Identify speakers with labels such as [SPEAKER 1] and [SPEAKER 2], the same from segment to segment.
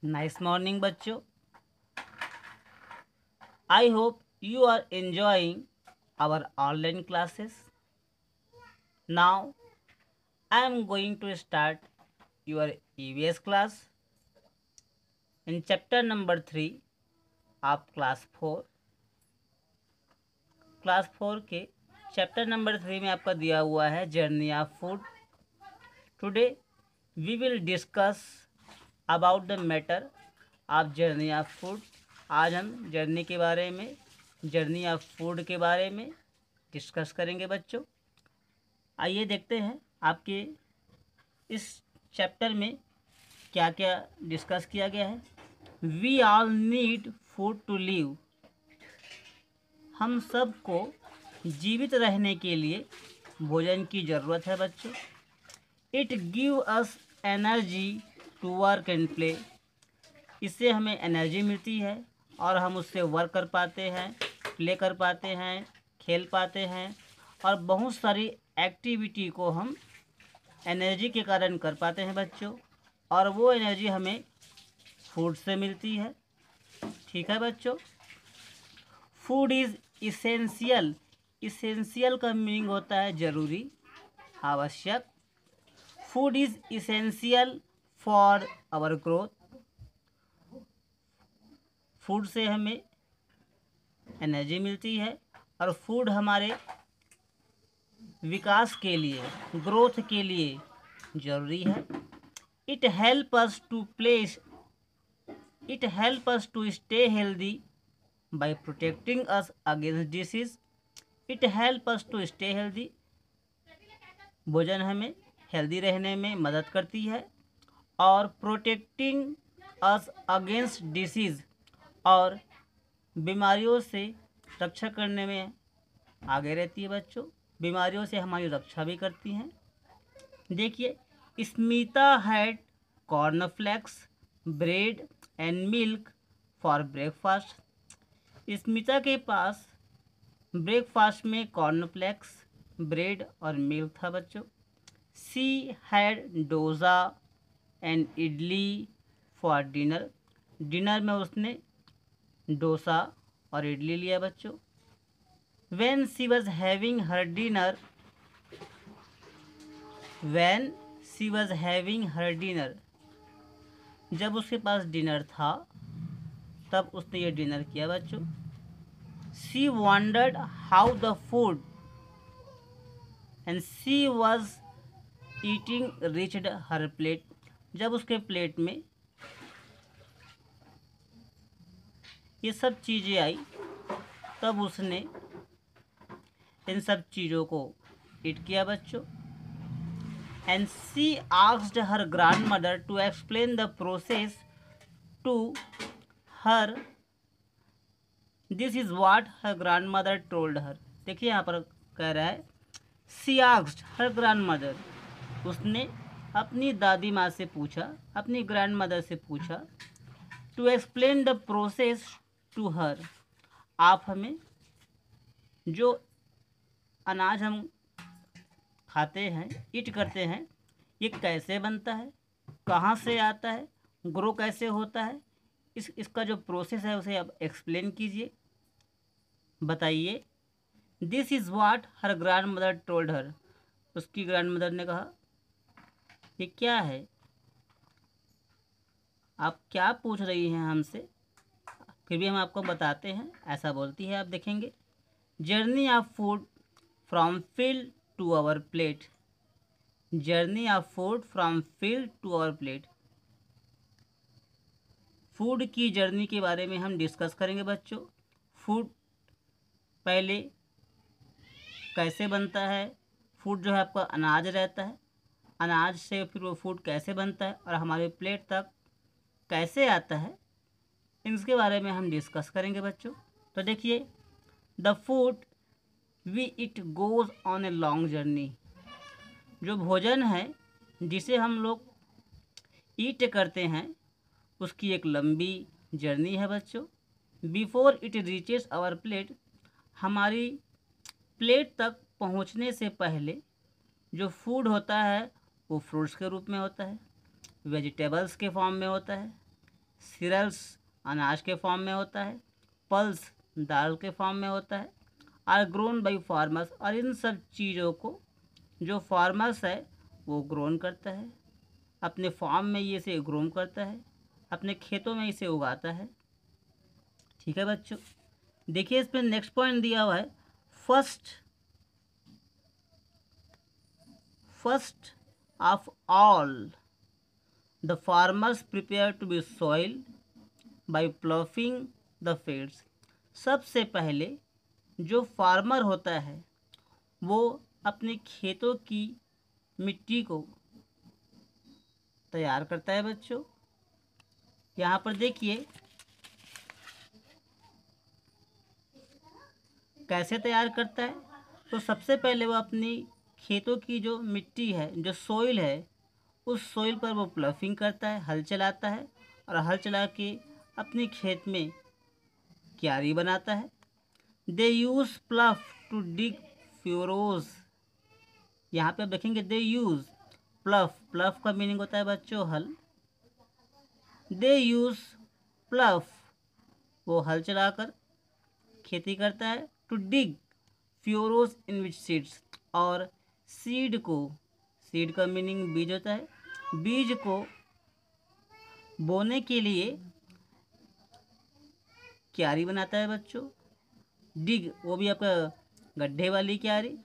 [SPEAKER 1] Nice morning, बच्चों. I hope you are enjoying our online classes. Now, I am going to start your EVS class in chapter number 3 of class 4. Class 4 के chapter number 3 में आपका दिया हुआ है journey of food. Today we will discuss about the matter of journey of food. आज हम journey के बारे में, जर्नी ऑफ फूड के बारे में डिस्कस करेंगे बच्चों. आइए देखते हैं आपके इस चैप्टर में क्या क्या डिस्कस किया गया है. We all need food to live. हम सबको जीवित रहने के लिए भोजन की ज़रूरत है बच्चों. It give us energy to work and play. इससे हमें एनर्जी मिलती है और हम उससे वर्क कर पाते हैं, प्ले कर पाते हैं, खेल पाते हैं और बहुत सारी एक्टिविटी को हम एनर्जी के कारण कर पाते हैं बच्चों. और वो एनर्जी हमें फूड से मिलती है. ठीक है बच्चों. Food is essential. इसेंशियल का मीनिंग होता है ज़रूरी, आवश्यक. Food is essential for our growth. Food से हमें एनर्जी मिलती है और फूड हमारे विकास के लिए, ग्रोथ के लिए ज़रूरी है. It help us to place it help us to stay healthy by protecting us against disease. It help us to stay healthy. भोजन हमें हेल्दी रहने में मदद करती है और प्रोटेक्टिंग अस अगेंस्ट डिसीज़, और बीमारियों से रक्षा करने में आगे रहती है बच्चों. बीमारियों से हमारी रक्षा भी करती हैं. देखिए, Smita had cornflakes, bread and milk for breakfast. Smita के पास ब्रेकफास्ट में कॉर्नफ्लेक्स, ब्रेड और मिल्क था बच्चों. She had dosa and idli for dinner. Dinner में उसने डोसा और इडली लिया बच्चों. When she was having her dinner जब उसके पास डिनर था तब उसने ये डिनर किया बच्चों. She wondered how the food and she was eating reached her plate. जब उसके प्लेट में ये सब चीज़ें आई तब उसने इन सब चीज़ों को ईट किया बच्चों. And she asked her grandmother to explain the process to her. This is what her grandmother told her. देखिए यहाँ पर कह रहा है she asked her grandmother. उसने अपनी दादी माँ से पूछा, अपनी ग्रैंडमदर से पूछा. to explain the process to her. आप हमें जो अनाज हम खाते हैं, ईट करते हैं, ये कैसे बनता है, कहाँ से आता है, ग्रो कैसे होता है, इसका जो प्रोसेस है उसे आप एक्सप्लेन कीजिए, बताइए. This is what her grand mother told her. उसकी ग्रैंड मदर ने कहा, ये क्या है, आप क्या पूछ रही हैं हमसे, फिर भी हम आपको बताते हैं, ऐसा बोलती है. आप देखेंगे, journey of food from field to our plate. Journey of food from field to our plate. Food की जर्नी के बारे में हम डिस्कस करेंगे बच्चों. फूड पहले कैसे बनता है, फूड जो है आपका अनाज रहता है, अनाज से फिर वो फूड कैसे बनता है और हमारे प्लेट तक कैसे आता है, इसके बारे में हम डिस्कस करेंगे बच्चों. तो देखिए, the food we eat goes on a long journey. जो भोजन है जिसे हम लोग ईट करते हैं उसकी एक लंबी जर्नी है बच्चों. Before it reaches our plate. हमारी प्लेट तक पहुंचने से पहले जो फूड होता है वो फ्रूट्स के रूप में होता है, वेजिटेबल्स के फॉर्म में होता है, सीरियल्स अनाज के फॉर्म में होता है, पल्स दाल के फॉर्म में होता है, आर ग्रोन बाई फार्मर्स, और इन सब चीज़ों को जो फार्मर्स है वो ग्रोन करता है, अपने फार्म में ये इसे ग्रोन करता है, अपने खेतों में इसे उगाता है। ठीक है बच्चों, देखिए इसमें नेक्स्ट पॉइंट दिया हुआ है, first of all the farmers prepare to be soil by ploughing the fields. सबसे पहले जो फार्मर होता है वो अपने खेतों की मिट्टी को तैयार करता है बच्चों। यहाँ पर देखिए कैसे तैयार करता है। तो सबसे पहले वो अपनी खेतों की जो मिट्टी है, जो सोइल है, उस सोइल पर वो प्लफिंग करता है, हल चलाता है, और हल चला के अपने खेत में क्यारी बनाता है। दे यूज़ प्लफ टू डिग फ्यूरोज। यहाँ पे आप देखेंगे दे यूज़ प्लफ, प्लफ का मीनिंग होता है बच्चों हल। दे यूज़ प्लफ, वो हल चलाकर खेती करता है। To dig furrows in which seeds, और सीड को, सीड का मीनिंग बीज होता है, बीज को बोने के लिए क्यारी बनाता है बच्चों। डिग वो भी आपका गड्ढे वाली क्यारी,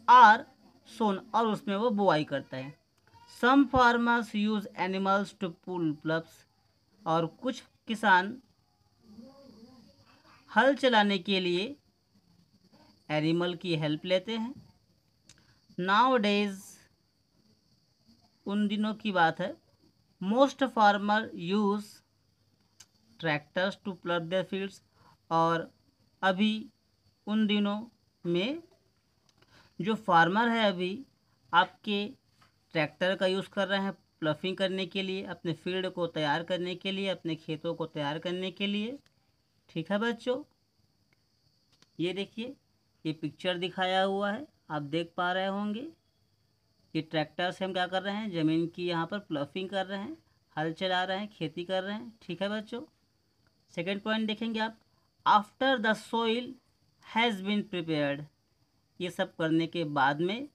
[SPEAKER 1] आर सोन, और उसमें वो बुआई करता है। Some farmers use animals to pull ploughs, और कुछ किसान हल चलाने के लिए एनिमल की हेल्प लेते हैं। नाउ डेज, उन दिनों की बात है, most farmer use tractors to plug their fields, और अभी उन दिनों में जो फार्मर है अभी आपके ट्रैक्टर का यूज़ कर रहे हैं प्लफिंग करने के लिए, अपने फील्ड को तैयार करने के लिए, अपने खेतों को तैयार करने के लिए। ठीक है बच्चों, ये देखिए ये पिक्चर दिखाया हुआ है, आप देख पा रहे होंगे। ये ट्रैक्टर से हम क्या कर रहे हैं, ज़मीन की यहाँ पर प्लफिंग कर रहे हैं, हल चला रहे हैं, खेती कर रहे हैं। ठीक है बच्चों, सेकेंड पॉइंट देखेंगे आप, after the soil has been prepared. ये सब करने के बाद में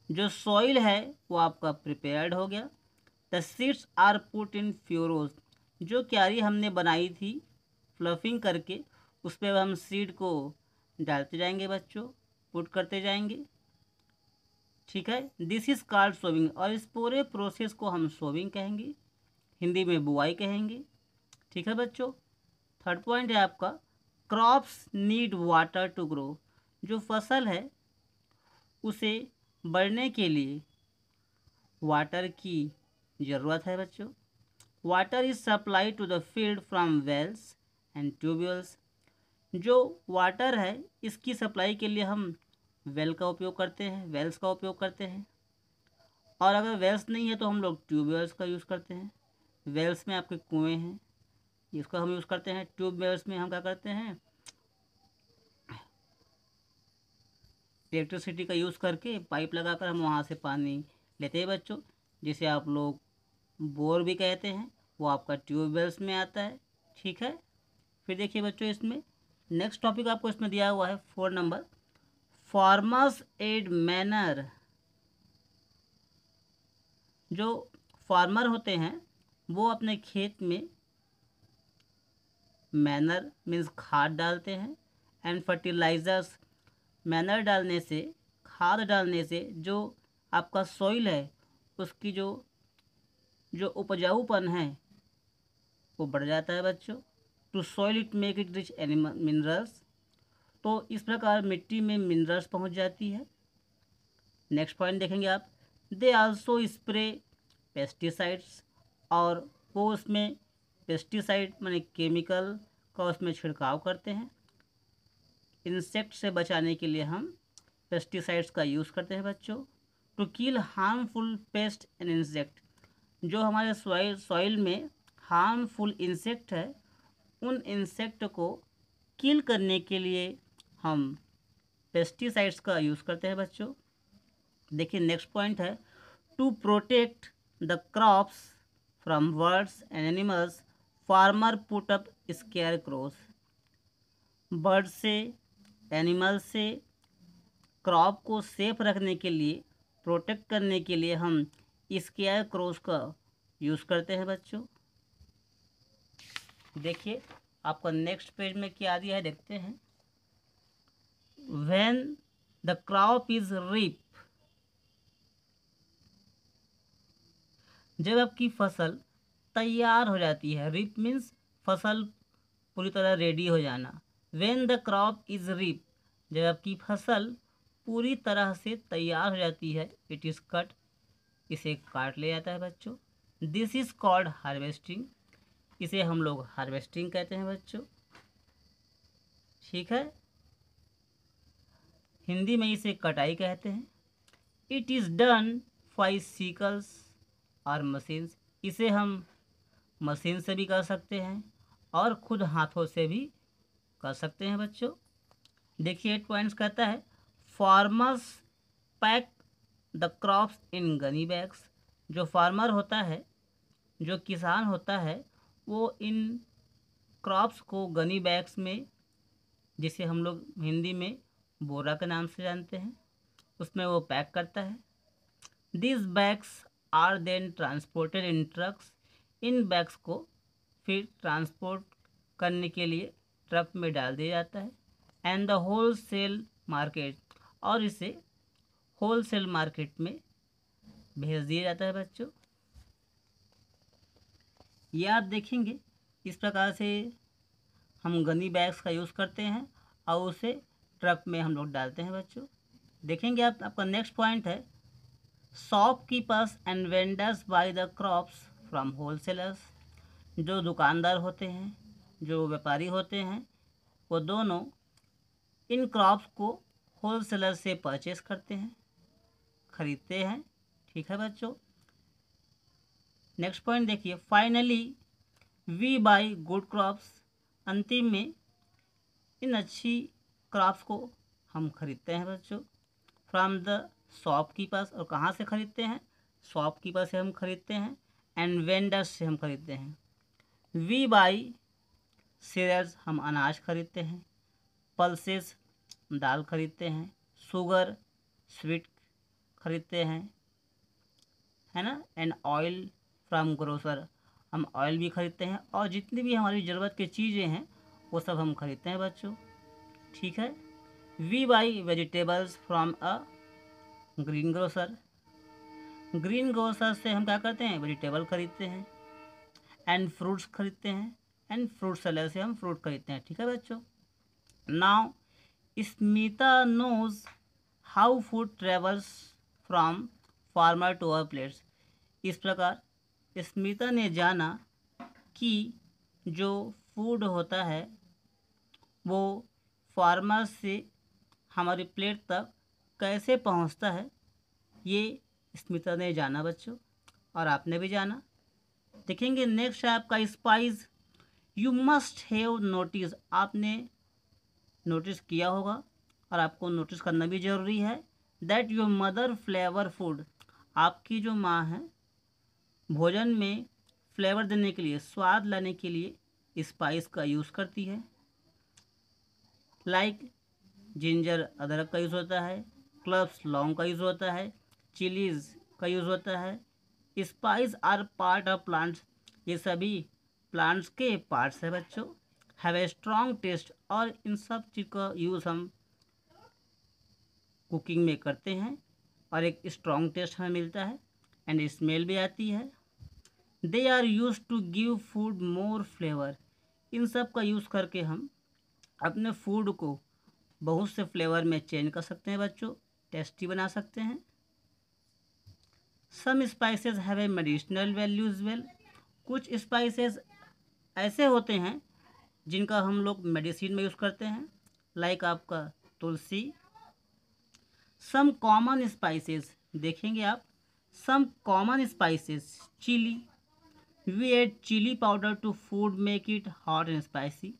[SPEAKER 1] जो सॉइल है वो आपका प्रिपेयर्ड हो गया। The seeds are put in furrows, जो क्यारी हमने बनाई थी फ्लफिंग करके, उस पर हम सीड को डालते जाएंगे बच्चों, पुट करते जाएंगे। ठीक है, दिस इज कॉल्ड सोविंग, और इस पूरे प्रोसेस को हम सोविंग कहेंगे, हिंदी में बुआई कहेंगे। ठीक है बच्चों, थर्ड पॉइंट है आपका, crops need water to grow. जो फसल है उसे बढ़ने के लिए वाटर की ज़रूरत है बच्चों। Water is supply to the field from wells and tubewells. जो वाटर है इसकी सप्लाई के लिए हम वेल का उपयोग करते हैं, वेल्स का उपयोग करते हैं, और अगर वेल्स नहीं है तो हम लोग ट्यूबवेल्स का यूज़ करते हैं। वेल्स में आपके कुएँ हैं, इसका हम यूज़ करते हैं। ट्यूबवेल्स में हम क्या करते हैं, इलेक्ट्रिसिटी का यूज़ करके पाइप लगाकर हम वहाँ से पानी लेते हैं बच्चों, जिसे आप लोग बोर भी कहते हैं, वो आपका ट्यूबवेल्स में आता है। ठीक है, फिर देखिए बच्चों इसमें नेक्स्ट टॉपिक आपको इसमें दिया हुआ है 4 नंबर, फार्मर्स एड मैनर। जो फार्मर होते हैं वो अपने खेत में मैनर मीन्स खाद डालते हैं, एंड फर्टिलाइजर्स, मैनर डालने से, खाद डालने से जो आपका सॉइल है उसकी जो जो उपजाऊपन है वो बढ़ जाता है बच्चों। To soil it make it rich animal minerals, तो इस प्रकार मिट्टी में मिनरल्स पहुंच जाती है। नेक्स्ट पॉइंट देखेंगे आप, दे आल्सो स्प्रे पेस्टिसाइड्स, और वो उसमें पेस्टिसाइड माने केमिकल का उसमें छिड़काव करते हैं। इंसेक्ट से बचाने के लिए हम पेस्टिसाइड्स का यूज़ करते हैं बच्चों। To kill harmful pest and insect, जो हमारे सॉइल में हार्मफुल इंसेक्ट है उन इंसेक्ट को किल करने के लिए हम पेस्टिसाइड्स का यूज़ करते हैं बच्चों। देखिए नेक्स्ट पॉइंट है, to protect the crops from birds and animals, farmer put up scarecrows. Bird से, एनिमल से क्रॉप को सेफ रखने के लिए, प्रोटेक्ट करने के लिए हम स्केयर क्रोज का यूज़ करते हैं बच्चों। देखिए आपका नेक्स्ट पेज में क्या दिया है, देखते हैं। When the crop is reap, जब आपकी फसल तैयार हो जाती है, रीप मीन्स फसल पूरी तरह रेडी हो जाना। When the crop is reap, जब आपकी फसल पूरी तरह से तैयार हो जाती है, इट इज़ कट, इसे काट लिया जाता है बच्चों। दिस इज कॉल्ड हार्वेस्टिंग, इसे हम लोग हार्वेस्टिंग कहते हैं बच्चों। ठीक है, हिंदी में इसे कटाई कहते हैं। It is done by sicles और मशीन्स, इसे हम मशीन से भी कर सकते हैं और खुद हाथों से भी कर सकते हैं बच्चों। देखिए 8 पॉइंट्स कहता है, farmers pack the crops in Ghani bags. जो फार्मर होता है, जो किसान होता है, वो इन क्रॉप्स को गनी बैग्स में, जिसे हम लोग हिंदी में बोरा के नाम से जानते हैं, उसमें वो पैक करता है। This bags are then transported in trucks, इन बैग्स को फिर ट्रांसपोर्ट करने के लिए ट्रक में डाल दिया जाता है। And the wholesale market, और इसे होल सेल मार्केट में भेज दिया जाता है बच्चों। ये आप देखेंगे इस प्रकार से हम गनी बैग्स का यूज़ करते हैं और उसे ट्रक में हम लोग डालते हैं बच्चों। देखेंगे आप, आपका नेक्स्ट पॉइंट है, shopkeepers and vendors by the crops from wholesalers. जो दुकानदार होते हैं, जो व्यापारी होते हैं, वो दोनों इन क्रॉप्स को होलसेलर से परचेस करते हैं, खरीदते हैं। ठीक है बच्चों, नेक्स्ट पॉइंट देखिए, finally we buy good crops. अंतिम में इन अच्छी क्रॉप्स को हम खरीदते हैं बच्चों, फ्रॉम द शॉपकीपर्स। और कहाँ से खरीदते हैं? शॉपकीपर से हम खरीदते हैं, एंड वेंडर्स से हम खरीदते हैं। वी बाई सीरियल्स, हम अनाज खरीदते हैं। पल्सेस, दाल खरीदते हैं। शुगर, स्वीट खरीदते हैं, है ना। एंड ऑयल फ्रॉम ग्रोसर, हम ऑयल भी खरीदते हैं, और जितनी भी हमारी ज़रूरत की चीज़ें हैं वो सब हम खरीदते हैं बच्चों। ठीक है, we buy vegetables from a greengrocer. Greengrocer से हम क्या करते हैं? वेजिटेबल खरीदते हैं। एंड फ्रूट्स खरीदते हैं, एंड फ्रूट सेलर से हम फ्रूट खरीदते हैं। ठीक है बच्चों, now Smita knows how food travels from farmer to our plates. इस प्रकार स्मिता ने जाना कि जो फूड होता है वो फार्मर से हमारी प्लेट तक कैसे पहुंचता है, ये स्मिता ने जाना बच्चों, और आपने भी जाना। देखेंगे नेक्स्ट है आपका spice. You must have notice, आपने नोटिस किया होगा और आपको नोटिस करना भी ज़रूरी है, that your mother flavour food. आपकी जो माँ है भोजन में फ्लेवर देने के लिए, स्वाद लाने के लिए स्पाइस का यूज़ करती है। लाइक जिंजर, अदरक का यूज़ होता है। क्लव्स, लौंग का यूज़ होता है। चिलीज़ का यूज़ होता है। Spice are part of plants, ये सभी प्लांट्स के पार्ट्स है बच्चों। हैव ए स्ट्रॉन्ग टेस्ट, और इन सब चीज़ का यूज़ हम कुकिंग में करते हैं और एक स्ट्रॉन्ग टेस्ट हमें मिलता है, एंड स्मेल भी आती है। They are used to give food more flavour, इन सब का यूज़ करके हम अपने फूड को बहुत से फ्लेवर में चेंज कर सकते हैं बच्चों, टेस्टी बना सकते हैं। Some spices have a medicinal value as well, कुछ स्पाइसेस ऐसे होते हैं जिनका हम लोग मेडिसिन में यूज़ करते हैं, लाइक आपका तुलसी। सम कॉमन स्पाइसेस, देखेंगे आप, some common spices, chilli. We add chilli powder to food make it hot and spicy,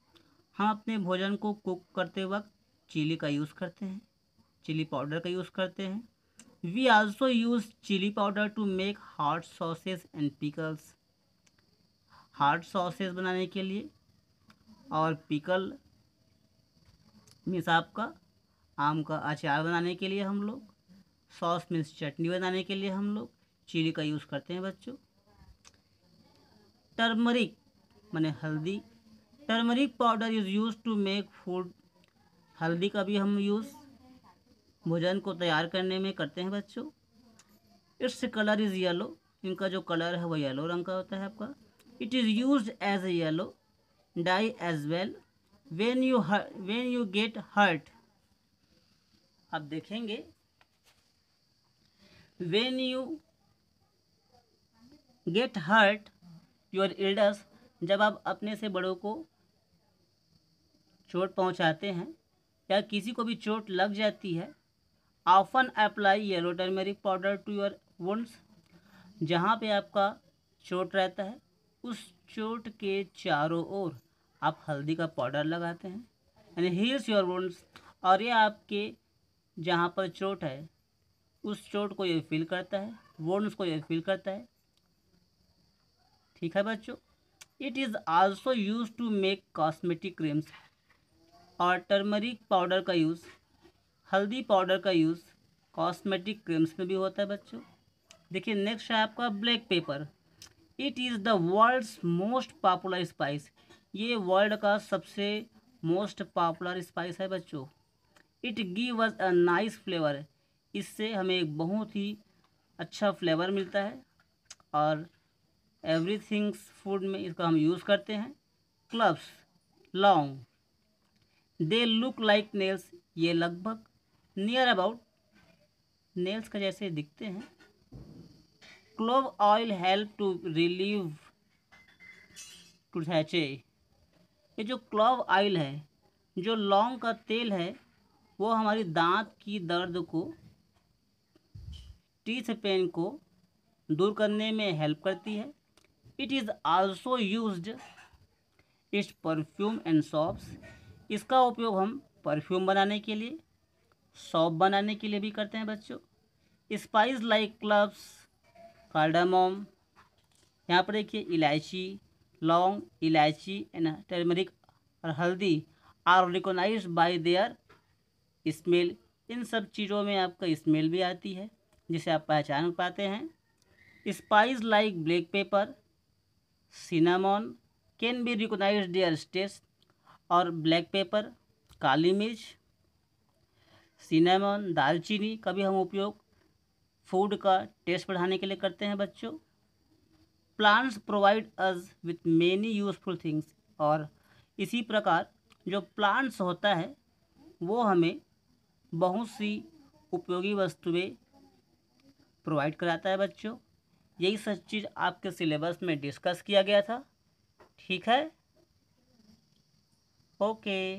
[SPEAKER 1] हम अपने भोजन को कुक करते वक्त चिली का यूज़ करते हैं, चिली पाउडर का यूज़ करते हैं। We also use chilli powder to make hot sauces and pickles, hard sauces बनाने के लिए, और पिकल मीन्स आपका आम का अचार बनाने के लिए हम लोग, सॉस मीन्स चटनी बनाने के लिए हम लोग चिली का यूज़ करते हैं बच्चों। टर्मरिक माने हल्दी, turmeric powder is use to make food, हल्दी का भी हम यूज़ भोजन को तैयार करने में करते हैं बच्चों। इट्स कलर इज़ येलो, इनका जो कलर है वो येलो रंग का होता है आपका। It is use as a yellow dye as well when you get hurt. आप देखेंगे when you get hurt your elders, जब आप अपने से बड़ों को चोट पहुंचाते हैं या किसी को भी चोट लग जाती है, often apply yellow turmeric powder to your wounds, जहाँ पे आपका चोट रहता है उस चोट के चारों ओर आप हल्दी का पाउडर लगाते हैं, यानी हील्स योर वुंड्स, और ये आपके जहाँ पर चोट है उस चोट को ये फील करता है, वुंड्स को ये फील करता है। ठीक है बच्चों। It is also use to make cosmetic creams, और टर्मरिक पाउडर का यूज़, हल्दी पाउडर का यूज़ कॉस्मेटिक क्रीम्स में भी होता है बच्चों। देखिए नेक्स्ट है आपका black pepper. It is the world's most popular spice, ये वर्ल्ड का सबसे मोस्ट पॉपुलर स्पाइस है बच्चों। It give us a nice flavour, इससे हमें एक बहुत ही अच्छा फ्लेवर मिलता है, और एवरीथिंग्स फूड में इसका हम यूज़ करते हैं। क्लव्स, लौंग, दे लुक लाइक नेल्स, ये लगभग नियर अबाउट नेल्स का जैसे दिखते हैं। Clove oil help to relieve toothache, ये जो क्लोव ऑयल है, जो लौंग का तेल है, वो हमारी दांत की दर्द को, टीथ पेन को दूर करने में हेल्प करती है। It is also used it's perfume and shops, इसका उपयोग हम परफ्यूम बनाने के लिए, सॉप बनाने के लिए भी करते हैं बच्चों। स्पाइस लाइक क्लव्स, कार्डामोम, यहाँ पर देखिए इलायची, लौंग, इलायची एंड टर्मरिक और हल्दी are recognised by their smell, इन सब चीज़ों में आपका स्मेल भी आती है जिसे आप पहचान पाते हैं। Spice like black pepper, cinnamon can be recognised their taste, और ब्लैक पेपर, काली मिर्च, सिनेमन, दालचीनी का भी हम उपयोग फूड का टेस्ट बढ़ाने के लिए करते हैं बच्चों। Plants provide us with many useful things, और इसी प्रकार जो प्लांट्स होता है वो हमें बहुत सी उपयोगी वस्तुएं प्रोवाइड कराता है बच्चों। यही सब चीज़ आपके सिलेबस में डिस्कस किया गया था। ठीक है, ओके।